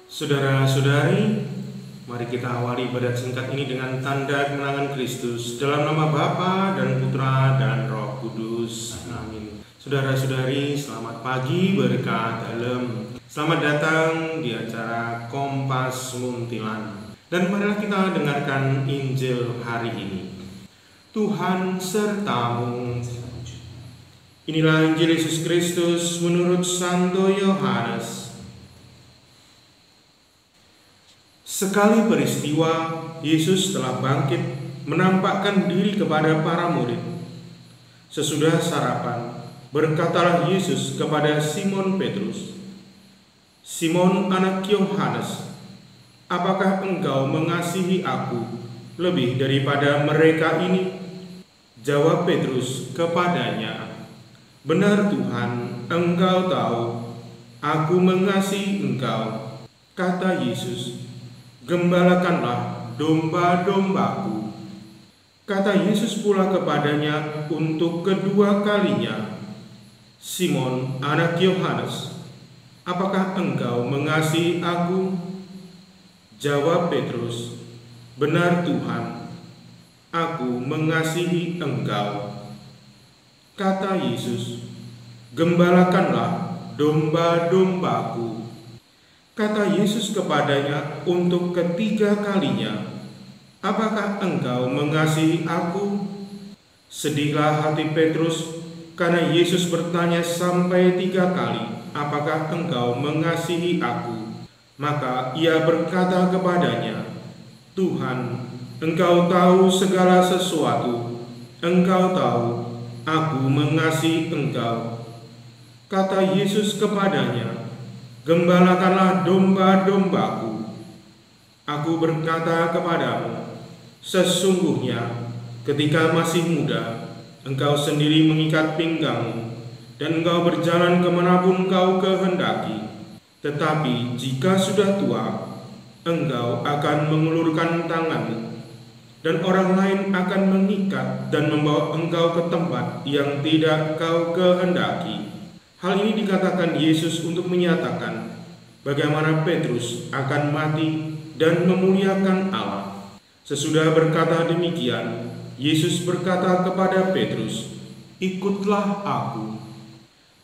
Saudara-saudari, mari kita awali ibadat singkat ini dengan tanda kemenangan Kristus. Dalam nama Bapa dan Putra dan Roh Kudus. Amin. Saudara-saudari, selamat pagi berkat dalam. Selamat datang di acara Kompas Muntilan. Dan marilah kita dengarkan Injil hari ini. Tuhan sertamu. Inilah Injil Yesus Kristus menurut Santo Yohanes. Sekali peristiwa, Yesus telah bangkit menampakkan diri kepada para murid. Sesudah sarapan, berkatalah Yesus kepada Simon Petrus, "Simon anak Yohanes, apakah engkau mengasihi aku lebih daripada mereka ini?" Jawab Petrus kepadanya, "Benar Tuhan, engkau tahu, aku mengasihi engkau." Kata Yesus, "Gembalakanlah domba-dombaku." Kata Yesus pula kepadanya untuk kedua kalinya, "Simon anak Yohanes, apakah engkau mengasihi aku?" Jawab Petrus, "Benar Tuhan, aku mengasihi engkau." Kata Yesus, "Gembalakanlah domba-dombaku." Kata Yesus kepadanya untuk ketiga kalinya, "Apakah engkau mengasihi aku?" Sedihlah hati Petrus karena Yesus bertanya sampai 3 kali, "Apakah engkau mengasihi aku?" Maka ia berkata kepadanya, "Tuhan, engkau tahu segala sesuatu. Engkau tahu aku mengasihi engkau." Kata Yesus kepadanya, "Gembalakanlah domba-dombaku. Aku berkata kepadamu, sesungguhnya ketika masih muda, engkau sendiri mengikat pinggangmu, dan engkau berjalan kemanapun engkau kehendaki. Tetapi jika sudah tua, engkau akan mengulurkan tanganmu, dan orang lain akan mengikat dan membawa engkau ke tempat yang tidak kau kehendaki." Hal ini dikatakan Yesus untuk menyatakan bagaimana Petrus akan mati dan memuliakan Allah. Sesudah berkata demikian, Yesus berkata kepada Petrus, "Ikutlah aku."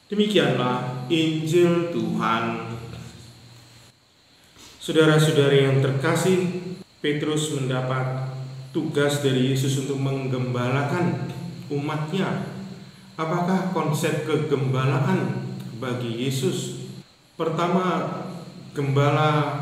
Demikianlah Injil Tuhan. Saudara-saudari yang terkasih, Petrus mendapat tugas dari Yesus untuk menggembalakan umatnya. Apakah konsep kegembalaan bagi Yesus? Pertama, gembala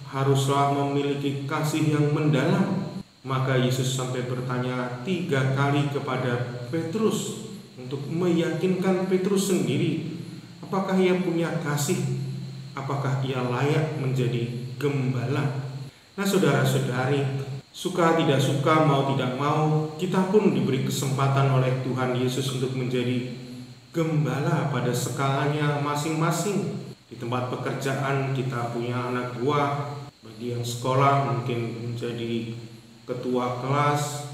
haruslah memiliki kasih yang mendalam. Maka Yesus sampai bertanya 3 kali kepada Petrus untuk meyakinkan Petrus sendiri, apakah ia punya kasih, apakah ia layak menjadi gembala. Nah, saudara-saudari, suka tidak suka, mau tidak mau, kita pun diberi kesempatan oleh Tuhan Yesus untuk menjadi gembala pada skalanya masing-masing. Di tempat pekerjaan kita punya anak buah, bagi yang sekolah mungkin menjadi ketua kelas,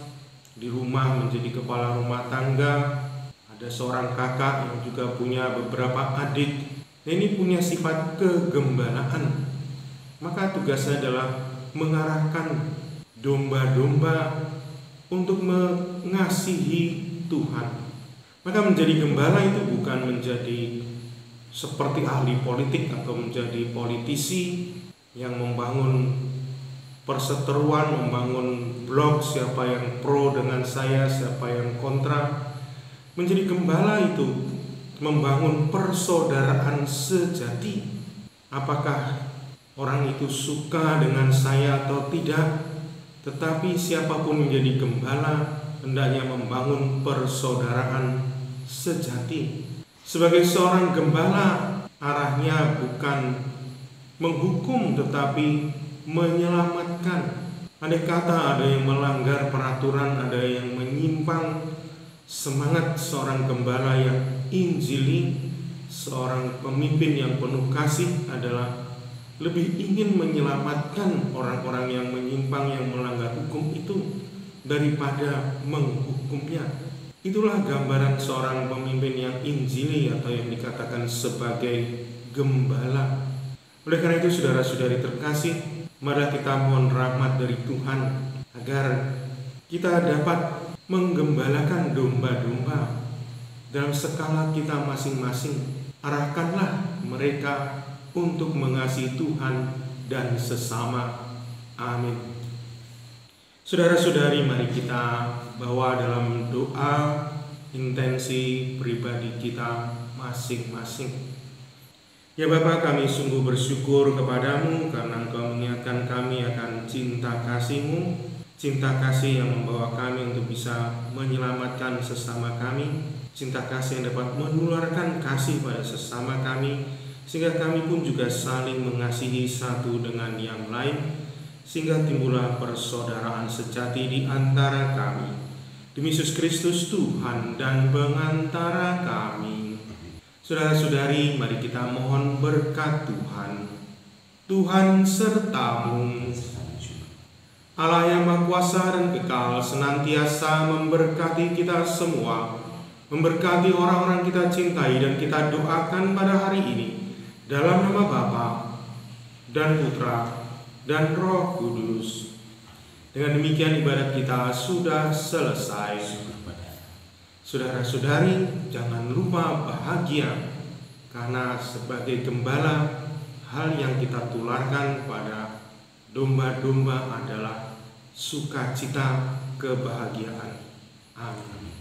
di rumah menjadi kepala rumah tangga, ada seorang kakak yang juga punya beberapa adik. Nah, ini punya sifat kegembalaan. Maka tugasnya adalah mengarahkan domba-domba untuk mengasihi Tuhan. Maka menjadi gembala itu bukan menjadi seperti ahli politik atau menjadi politisi yang membangun perseteruan, membangun blok siapa yang pro dengan saya, siapa yang kontra. Menjadi gembala itu membangun persaudaraan sejati. Apakah orang itu suka dengan saya atau tidak? Tetapi siapapun menjadi gembala hendaknya membangun persaudaraan sejati. Sebagai seorang gembala, arahnya bukan menghukum tetapi menyelamatkan. Andai kata ada yang melanggar peraturan, ada yang menyimpang, semangat seorang gembala yang injili, seorang pemimpin yang penuh kasih adalah lebih ingin menyelamatkan orang-orang yang menyimpang, yang melanggar hukum itu daripada menghukumnya. Itulah gambaran seorang pemimpin yang injili atau yang dikatakan sebagai gembala. Oleh karena itu saudara-saudari terkasih, marilah kita mohon rahmat dari Tuhan agar kita dapat menggembalakan domba-domba dalam skala kita masing-masing. Arahkanlah mereka untuk mengasihi Tuhan dan sesama. Amin. Saudara-saudari, mari kita bawa dalam doa intensi pribadi kita masing-masing. Ya Bapa, kami sungguh bersyukur kepadamu karena Engkau mengingatkan kami akan cinta kasih-Mu, cinta kasih yang membawa kami untuk bisa menyelamatkan sesama kami, cinta kasih yang dapat menularkan kasih pada sesama kami, sehingga kami pun juga saling mengasihi satu dengan yang lain, sehingga timbullah persaudaraan sejati di antara kami. Demi Yesus Kristus Tuhan dan pengantara kami. Saudara-saudari, mari kita mohon berkat Tuhan. Tuhan sertamu. Allah yang Maha Kuasa dan kekal senantiasa memberkati kita semua, memberkati orang-orang kita cintai dan kita doakan pada hari ini, dalam nama Bapa dan Putra dan Roh Kudus. Dengan demikian ibadat kita sudah selesai. Saudara-saudari, jangan lupa bahagia, karena sebagai gembala, hal yang kita tularkan pada domba-domba adalah sukacita, kebahagiaan. Amin.